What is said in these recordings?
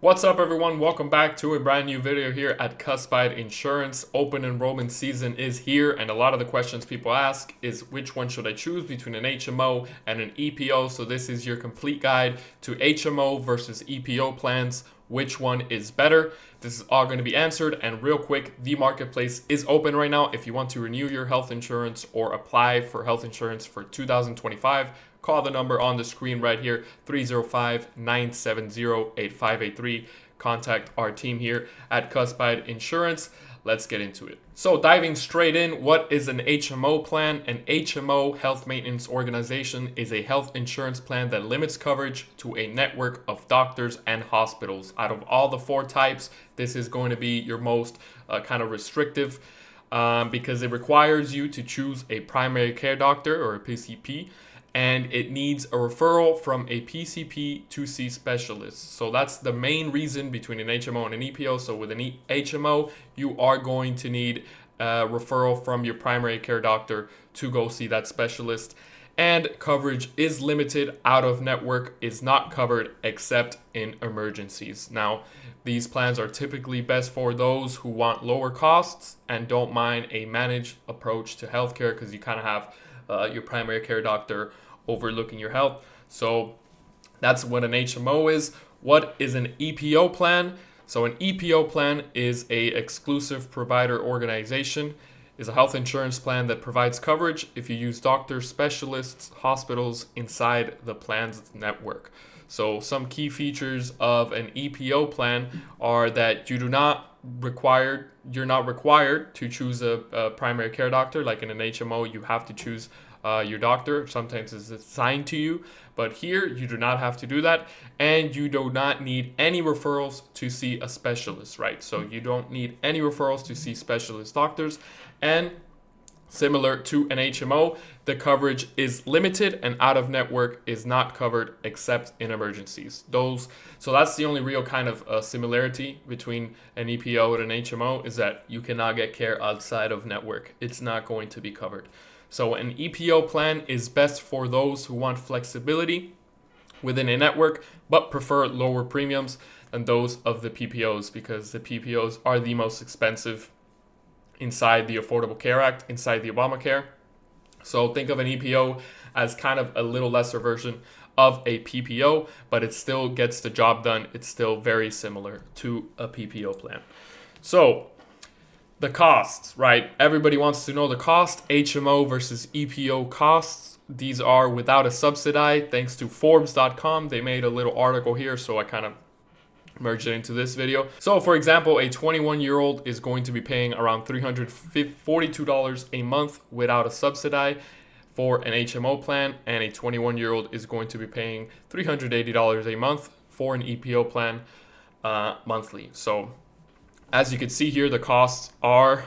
What's up, everyone? Welcome back to a brand new video here at Cuspide Insurance. Open enrollment season is here, and a lot of the questions people ask is which one should I choose between an HMO and an EPO. So this is your complete guide to HMO versus EPO plans. Which one is better? This is all going to be answered. And real quick, the marketplace is open right now. If you want to renew your health insurance or apply for health insurance for 2025, call the number on the screen right here, 305-970-8583. Contact our team here at Cuspide Insurance. Let's get into it. So diving straight in, what is an HMO plan? An HMO, Health Maintenance Organization, is a health insurance plan that limits coverage to a network of doctors and hospitals. Out of all the four types, this is going to be your most kind of restrictive because it requires you to choose a primary care doctor or a PCP, and it needs a referral from a PCP to see specialists. So that's the main reason between an HMO and an EPO. So with an HMO, you are going to need a referral from your primary care doctor to go see that specialist. And coverage is limited. Out of network is not covered except in emergencies. Now, these plans are typically best for those who want lower costs and don't mind a managed approach to healthcare, because you kind of have your primary care doctor overlooking your health. So that's what an HMO is. What is an EPO plan? So an EPO plan is a exclusive provider organization, is a health insurance plan that provides coverage if you use doctors, specialists, hospitals inside the plan's network. So some key features of an EPO plan are that you're not required to choose a primary care doctor. Like in an HMO, you have to choose your doctor. Sometimes it's assigned to you, but here you do not have to do that, and you do not need any referrals to see a specialist, right? So you don't need any referrals to see specialist doctors, and similar to an HMO, the coverage is limited, and out of network is not covered except in emergencies. So that's the only real kind of similarity between an EPO and an HMO, is that you cannot get care outside of network. It's not going to be covered. So an EPO plan is best for those who want flexibility within a network but prefer lower premiums than those of the PPOs, because the PPOs are the most expensive inside the Affordable Care Act, inside the Obamacare. So think of an EPO as kind of a little lesser version of a PPO, but it still gets the job done. It's still very similar to a PPO plan. So the costs, right? Everybody wants to know the cost. HMO versus EPO costs. These are without a subsidy. Thanks to Forbes.com, they made a little article here, so I kind of merged it into this video. So for example, a 21-year-old is going to be paying around $342 a month without a subsidy for an HMO plan, and a 21-year-old is going to be paying $380 a month for an EPO plan monthly. So as you can see here, the costs are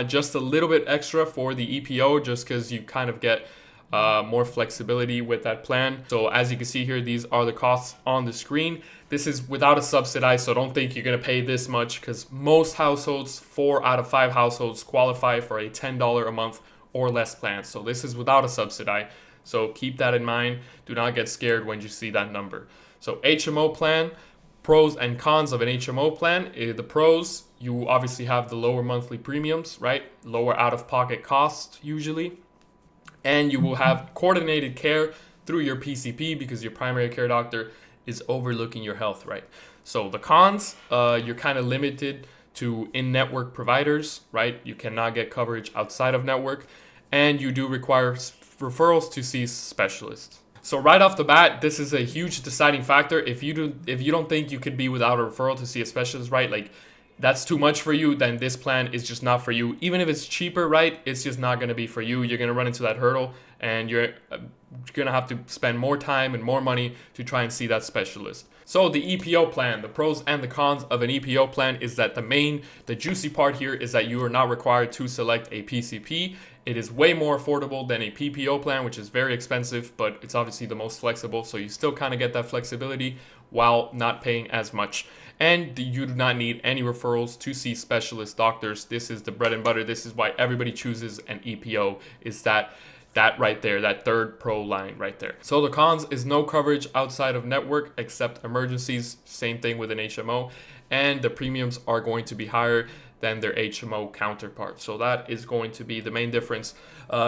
just a little bit extra for the EPO, just because you kind of get more flexibility with that plan. So as you can see here, these are the costs on the screen. This is without a subsidy, so don't think you're going to pay this much, because most households, 4 out of 5 households, qualify for a $10 a month or less plan. So this is without a subsidy. So keep that in mind. Do not get scared when you see that number. So HMO plan. Pros and cons of an HMO plan. The pros, you obviously have the lower monthly premiums, right? Lower out-of-pocket costs usually. And you will have coordinated care through your PCP, because your primary care doctor is overlooking your health, right? So the cons, you're kind of limited to in-network providers, right? You cannot get coverage outside of network, and you do require referrals to see specialists. So right off the bat, this is a huge deciding factor. If you don't think you could be without a referral to see a specialist, right? Like, that's too much for you, then this plan is just not for you. Even if it's cheaper, right? It's just not going to be for you. You're going to run into that hurdle, and you're going to have to spend more time and more money to try and see that specialist. So the EPO plan, the pros and the cons of an EPO plan is that the juicy part here is that you are not required to select a PCP. It is way more affordable than a PPO plan, which is very expensive, but it's obviously the most flexible. So you still kind of get that flexibility while not paying as much. And you do not need any referrals to see specialist doctors. This is the bread and butter. This is why everybody chooses an EPO, is that That right there, that third pro line right there. So the cons is no coverage outside of network except emergencies. Same thing with an HMO. And the premiums are going to be higher than their HMO counterpart. So that is going to be the main difference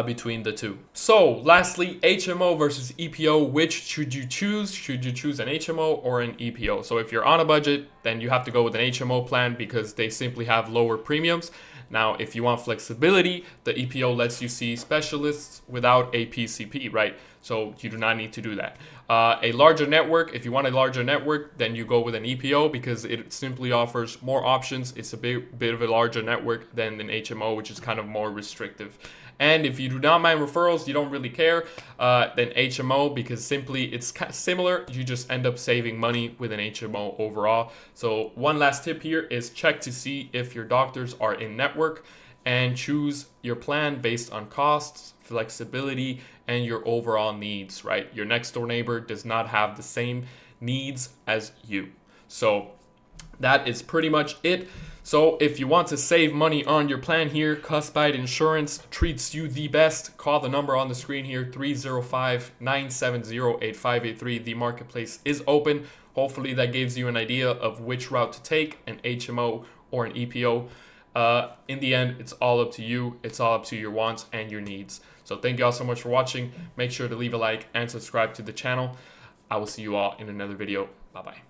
between the two. So lastly, HMO versus EPO. Which should you choose? Should you choose an HMO or an EPO? So if you're on a budget, then you have to go with an HMO plan because they simply have lower premiums. Now, if you want flexibility, the EPO lets you see specialists without a PCP, right? So you do not need to do that. A larger network, if you want a larger network, then you go with an EPO because it simply offers more options. It's a bit of a larger network than an HMO, which is kind of more restrictive. And if you do not mind referrals, you don't really care, then HMO, because simply it's similar. You just end up saving money with an HMO overall. So one last tip here is check to see if your doctors are in network and choose your plan based on costs, flexibility, and your overall needs, right? Your next door neighbor does not have the same needs as you. So that is pretty much it. So if you want to save money on your plan here, Cuspide Insurance treats you the best. Call the number on the screen here, 305-970-8583. The marketplace is open. Hopefully that gives you an idea of which route to take, an HMO or an EPO. In the end, it's all up to you. It's all up to your wants and your needs. So thank you all so much for watching. Make sure to leave a like and subscribe to the channel. I will see you all in another video. Bye-bye.